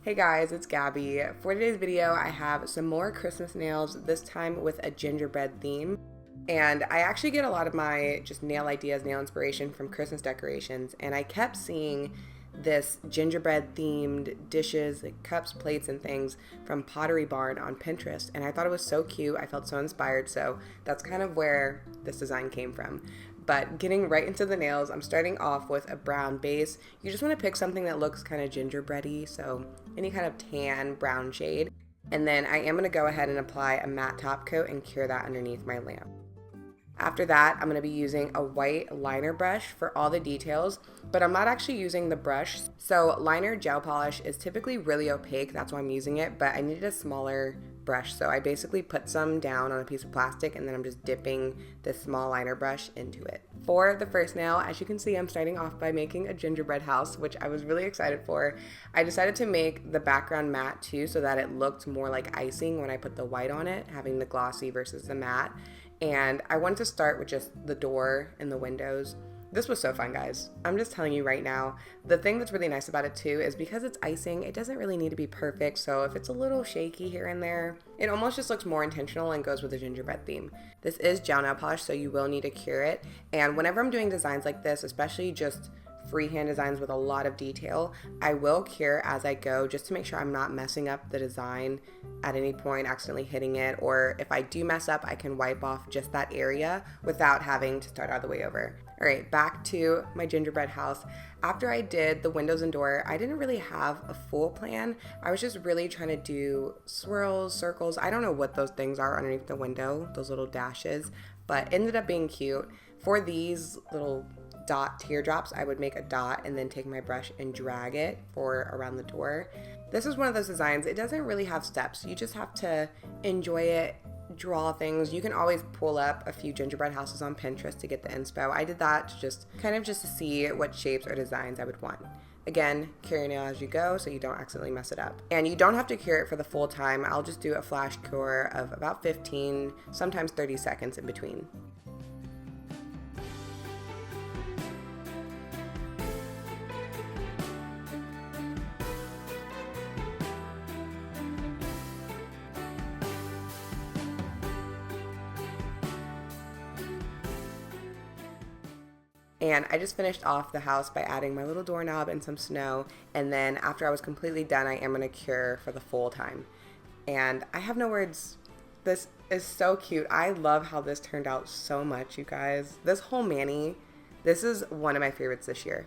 Hey guys, it's Gabby. For today's video, I have some more Christmas nails, this time with a gingerbread theme. And I actually get a lot of my just nail ideas, nail inspiration from Christmas decorations, and I kept seeing this gingerbread themed dishes, like cups, plates, and things from Pottery Barn on Pinterest, and I thought it was so cute. I felt so inspired, so that's kind of where this design came from. But getting right into the nails, I'm starting off with a brown base. You just want to pick something that looks kind of gingerbready, so any kind of tan brown shade. And then I am going to go ahead and apply a matte top coat and cure that underneath my lamp. After that, I'm going to be using a white liner brush for all the details, but I'm not actually using the brush. So liner gel polish is typically really opaque, that's why I'm using it, but I needed a smaller brush. So I basically put some down on a piece of plastic and then I'm just dipping this small liner brush into it. For the first nail, as you can see, I'm starting off by making a gingerbread house, which I was really excited for. I decided to make the background matte too so that it looked more like icing when I put the white on it, having the glossy versus the matte. And I wanted to start with just the door and the windows. This was so fun, guys. I'm just telling you right now, the thing that's really nice about it too is because it's icing, it doesn't really need to be perfect, so if it's a little shaky here and there, it almost just looks more intentional and goes with the gingerbread theme. This is gel nail polish, so you will need to cure it, and whenever I'm doing designs like this, especially just freehand designs with a lot of detail, I will cure as I go just to make sure I'm not messing up the design at any point, accidentally hitting it, or if I do mess up, I can wipe off just that area without having to start all the way over. All right, back to my gingerbread house. After I did the windows and door, I didn't really have a full plan. I was just really trying to do swirls, circles. I don't know what those things are underneath the window, those little dashes, but ended up being cute. For these little dot teardrops, I would make a dot and then take my brush and drag it for around the door. This is one of those designs, it doesn't really have steps. You just have to enjoy it, draw things. You can always pull up a few gingerbread houses on Pinterest to get the inspo. I did that to just to see what shapes or designs I would want. Again, cure your nail as you go so you don't accidentally mess it up. And you don't have to cure it for the full time. I'll just do a flash cure of about 15, sometimes 30 seconds in between. And I just finished off the house by adding my little doorknob and some snow. And then after I was completely done, I am going to cure for the full time. And I have no words. This is so cute. I love how this turned out so much, you guys. This whole mani, this is one of my favorites this year.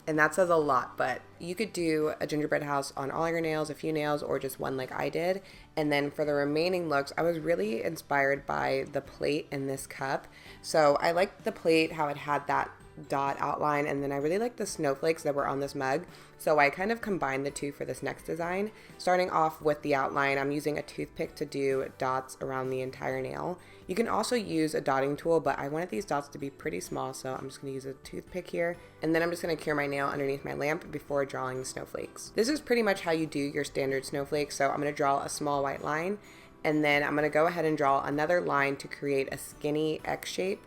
And that says a lot, but you could do a gingerbread house on all your nails, a few nails, or just one like I did. And then for the remaining looks, I was really inspired by the plate in this cup. So I liked the plate, how it had that dot outline, and then I really like the snowflakes that were on this mug, so I kind of combined the two for this next design. Starting off with the outline, I'm using a toothpick to do dots around the entire nail. You can also use a dotting tool, but I wanted these dots to be pretty small, so I'm just going to use a toothpick here, and then I'm just going to cure my nail underneath my lamp before drawing the snowflakes. This is pretty much how you do your standard snowflake, so I'm going to draw a small white line, and then I'm going to go ahead and draw another line to create a skinny X shape.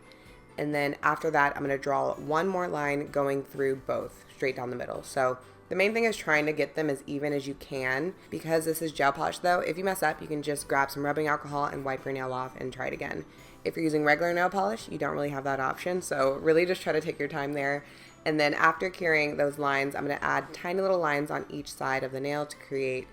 And then after that, I'm going to draw one more line going through both, straight down the middle. So the main thing is trying to get them as even as you can. Because this is gel polish though, if you mess up, you can just grab some rubbing alcohol and wipe your nail off and try it again. If you're using regular nail polish, you don't really have that option. So really just try to take your time there. And then after curing those lines, I'm going to add tiny little lines on each side of the nail to create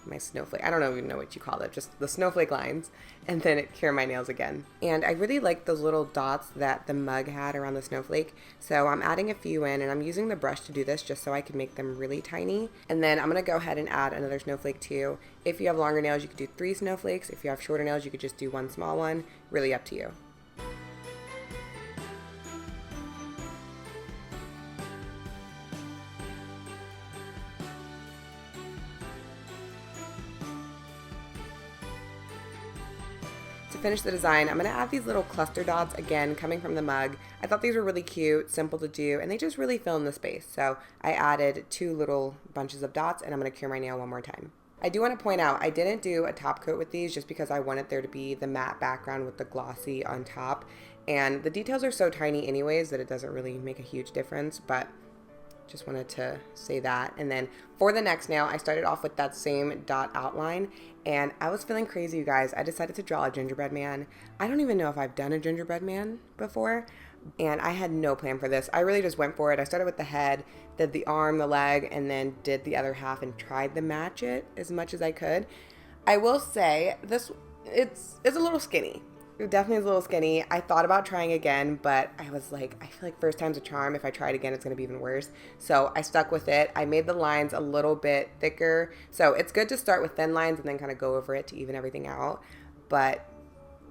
my snowflake. I don't even know what you call it, just the snowflake lines, and then it cure my nails again. And I really like those little dots that the mug had around the snowflake, so I'm adding a few in, and I'm using the brush to do this just so I can make them really tiny. And then I'm gonna go ahead and add another snowflake too. If you have longer nails, you could do 3 snowflakes. If you have shorter nails, you could just do 1 small one. Really up to you. To finish the design, I'm going to add these little cluster dots, again, coming from the mug. I thought these were really cute, simple to do, and they just really fill in the space. So I added 2 little bunches of dots, and I'm going to cure my nail one more time. I do want to point out, I didn't do a top coat with these just because I wanted there to be the matte background with the glossy on top. And the details are so tiny anyways that it doesn't really make a huge difference, but Just wanted to say that. And then for the next nail, I started off with that same dot outline, and I was feeling crazy, you guys. I decided to draw a gingerbread man. I don't even know if I've done a gingerbread man before, and I had no plan for this. I really just went for it. I started with the head, did the arm, the leg, and then did the other half and tried to match it as much as I could. I will say it's a little skinny. It definitely is a little skinny. I thought about trying again, but I was like, I feel like first time's a charm. If I try it again, it's going to be even worse. So I stuck with it. I made the lines a little bit thicker. So it's good to start with thin lines and then kind of go over it to even everything out. But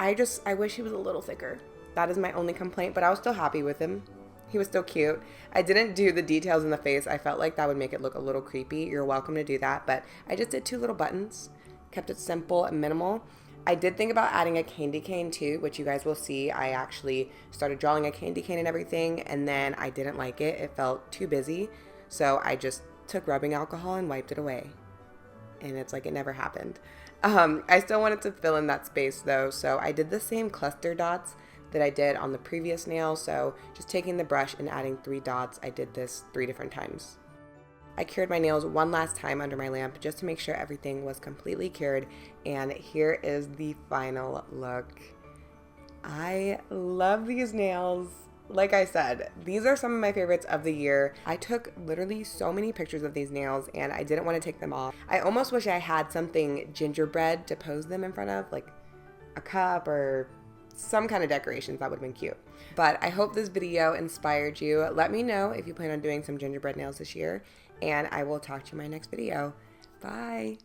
I wish he was a little thicker. That is my only complaint, but I was still happy with him. He was still cute. I didn't do the details in the face. I felt like that would make it look a little creepy. You're welcome to do that, but I just did 2 little buttons. Kept it simple and minimal. I did think about adding a candy cane too, which you guys will see. I actually started drawing a candy cane and everything, and then I didn't like it. It felt too busy, so I just took rubbing alcohol and wiped it away. And it's like it never happened. I still wanted to fill in that space though, so I did the same cluster dots that I did on the previous nail. So just taking the brush and adding 3 dots, I did this 3 different times. I cured my nails one last time under my lamp just to make sure everything was completely cured, and here is the final look. I love these nails. Like I said, these are some of my favorites of the year. I took literally so many pictures of these nails and I didn't want to take them off. I almost wish I had something gingerbread to pose them in front of, like a cup or some kind of decorations. That would have been cute. But I hope this video inspired you. Let me know if you plan on doing some gingerbread nails this year, and I will talk to you in my next video. Bye.